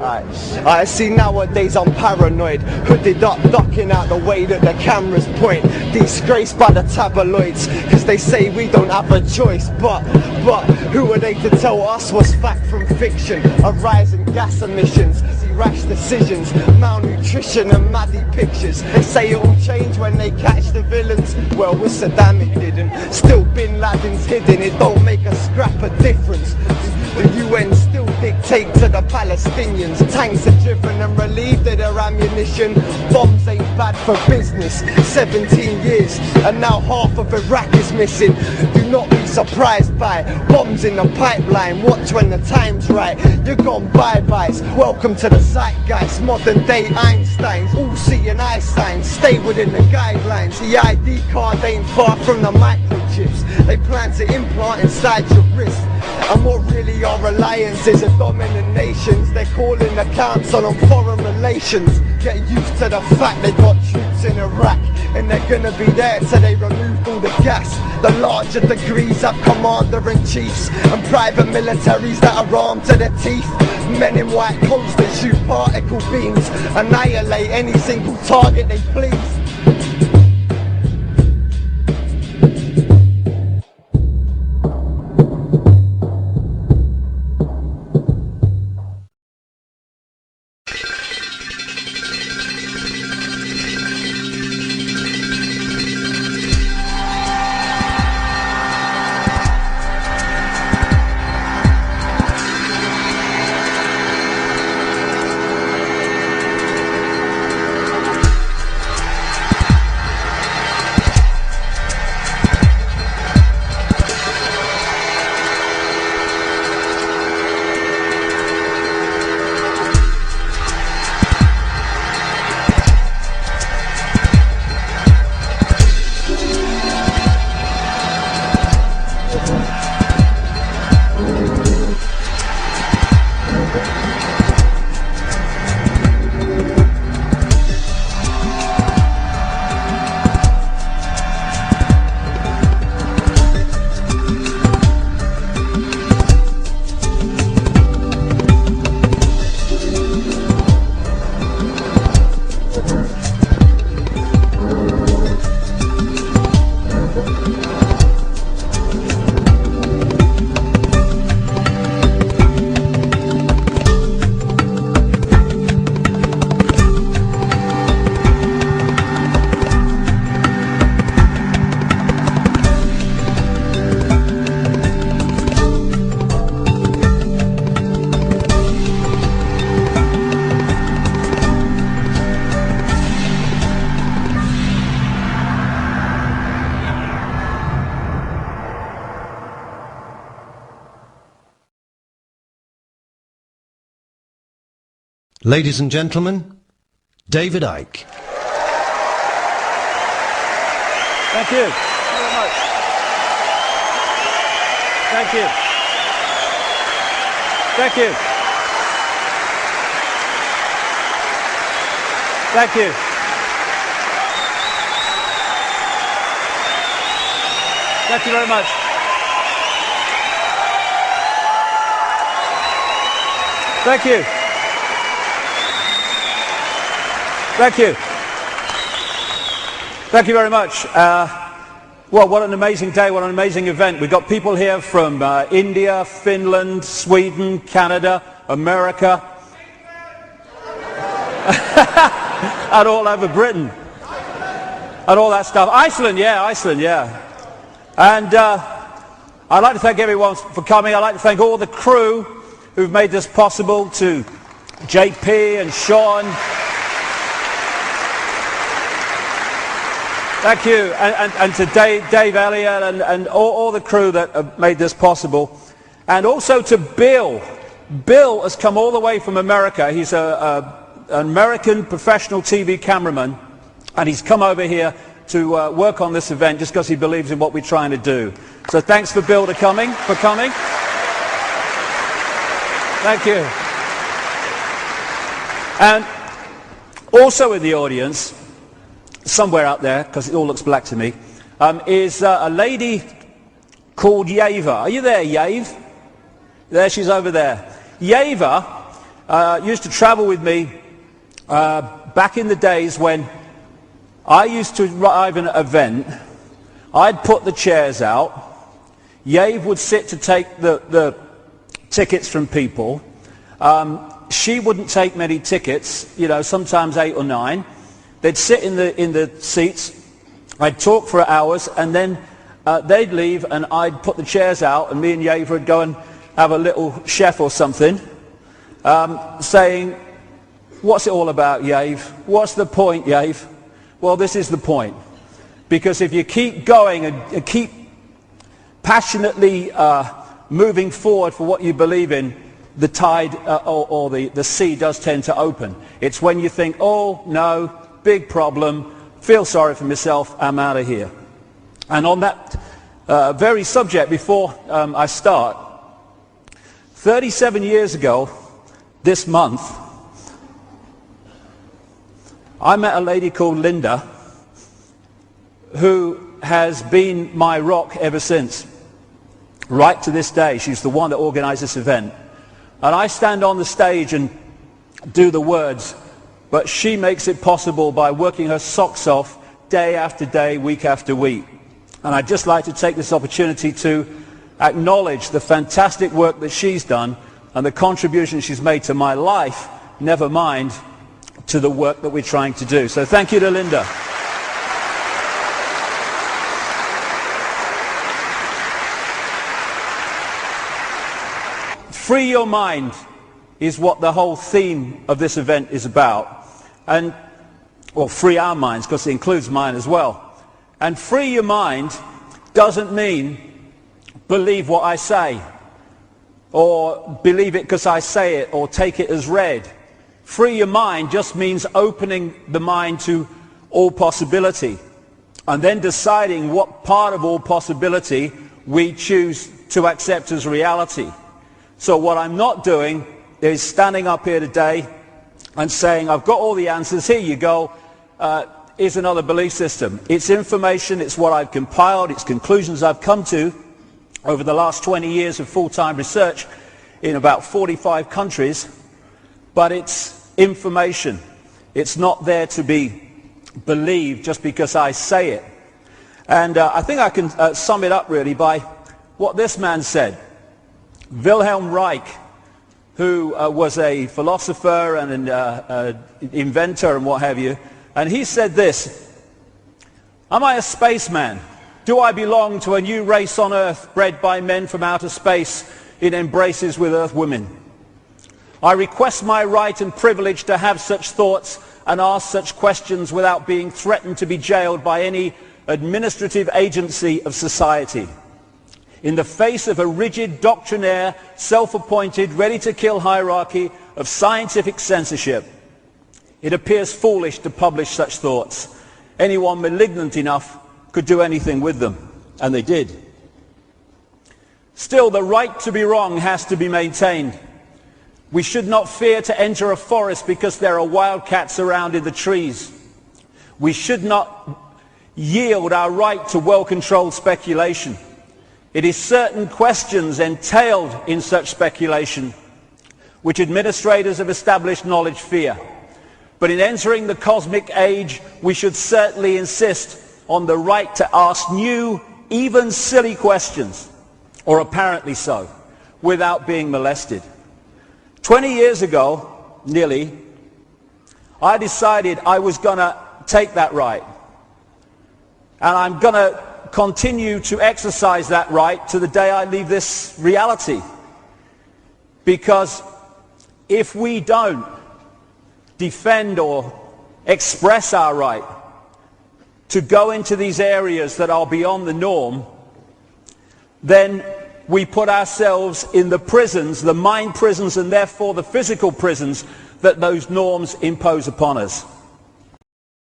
I see nowadays I'm paranoid, hooded up, ducking out the way that the cameras point, disgraced by the tabloids, cause they say we don't have a choice, but who are they to tell us what's fact from fiction? A rise in gas emissions, rash decisions, malnutrition and maddie pictures. They say it'll change when they catch the villains. Well, with Saddam it didn't. Still Bin Laden's hidden, it don't make a scrap of difference. The UN still dictate to the Palestinians. Tanks are driven and relieved of their ammunition. Bombs ain't bad for business. 17 years and now half of Iraq is missing. Do not be surprised by bombs in the pipeline. Watch when the time's right. You're gone bye-byes. Welcome to the zeitgeist. Modern day Einsteins. All seeing eye signs. Stay within the guidelines. The ID card ain't far from the microchips they plan to implant inside your wrist. And what really are alliances of dominant nations? They're calling the council on foreign relations. Get used to the fact they got troops in Iraq, and they're gonna be there till they removed all the gas. The larger degrees have commander-in-chiefs and private militaries that are armed to the teeth. Men in white coats that shoot particle beams, annihilate any single target they please. Ladies and gentlemen, David Icke. Thank you very much. Thank you. Thank you. Thank you. Thank you very much. Thank you. Thank you. Thank you very much. Well, what an amazing day, what an amazing event. We've got people here from India, Finland, Sweden, Canada, America, and all over Britain, and all that stuff. Iceland, yeah. And I'd like to thank everyone for coming. I'd like to thank all the crew who've made this possible, to JP and Sean. Thank you, and to Dave Elliott and all the crew that have made this possible. And also to Bill. Bill has come all the way from America. He's an American professional TV cameraman, and he's come over here to work on this event just because he believes in what we're trying to do. So thanks for Bill for coming. Thank you. And also in the audience, somewhere out there, because it all looks black to me, is a lady called Yeva. Are you there, Yave? There, she's over there. Yeva used to travel with me back in the days when I used to arrive in an event. I'd put the chairs out. Yave would sit to take the tickets from people. She wouldn't take many tickets, you know, sometimes 8 or 9. They'd sit in the seats. I'd talk for hours, and then they'd leave, and I'd put the chairs out, and me and Yave would go and have a little chef or something, saying, "What's it all about, Yave? What's the point, Yave?" Well, this is the point. Because if you keep going and keep passionately moving forward for what you believe in, the tide or the sea does tend to open. It's when you think, oh no, big problem, feel sorry for myself, I'm out of here. And on that very subject, before I start, 37 years ago this month, I met a lady called Linda, who has been my rock ever since, right to this day. She's the one that organized this event. And I stand on the stage and do the words, but she makes it possible by working her socks off day after day, week after week. And I'd just like to take this opportunity to acknowledge the fantastic work that she's done and the contribution she's made to my life, never mind to the work that we're trying to do. So thank you to Linda. Free your mind is what the whole theme of this event is about. And, well, free our minds, because it includes mine as well. And free your mind doesn't mean believe what I say, or believe it because I say it, or take it as read. Free your mind just means opening the mind to all possibility, and then deciding what part of all possibility we choose to accept as reality. So what I'm not doing is standing up here today and saying, I've got all the answers, here you go, here's another belief system. It's information, it's what I've compiled, it's conclusions I've come to over the last 20 years of full-time research in about 45 countries, but it's information. It's not there to be believed just because I say it. And I think I can sum it up really by what this man said. Wilhelm Reich, who was a philosopher and an inventor and what have you, and he said this: "Am I a spaceman? Do I belong to a new race on Earth bred by men from outer space in embraces with Earth women? I request my right and privilege to have such thoughts and ask such questions without being threatened to be jailed by any administrative agency of society. In the face of a rigid, doctrinaire, self-appointed, ready-to-kill hierarchy of scientific censorship, it appears foolish to publish such thoughts. Anyone malignant enough could do anything with them." And they did. Still, the right to be wrong has to be maintained. We should not fear to enter a forest because there are wildcats around in the trees. We should not yield our right to well-controlled speculation. It is certain questions entailed in such speculation which administrators of established knowledge fear. But in entering the cosmic age, we should certainly insist on the right to ask new, even silly questions, or apparently so, without being molested. 20 years ago, nearly, I decided I was going to take that right. And I'm going to continue to exercise that right to the day I leave this reality. Because if we don't defend or express our right to go into these areas that are beyond the norm, then we put ourselves in the prisons, the mind prisons, and therefore the physical prisons that those norms impose upon us.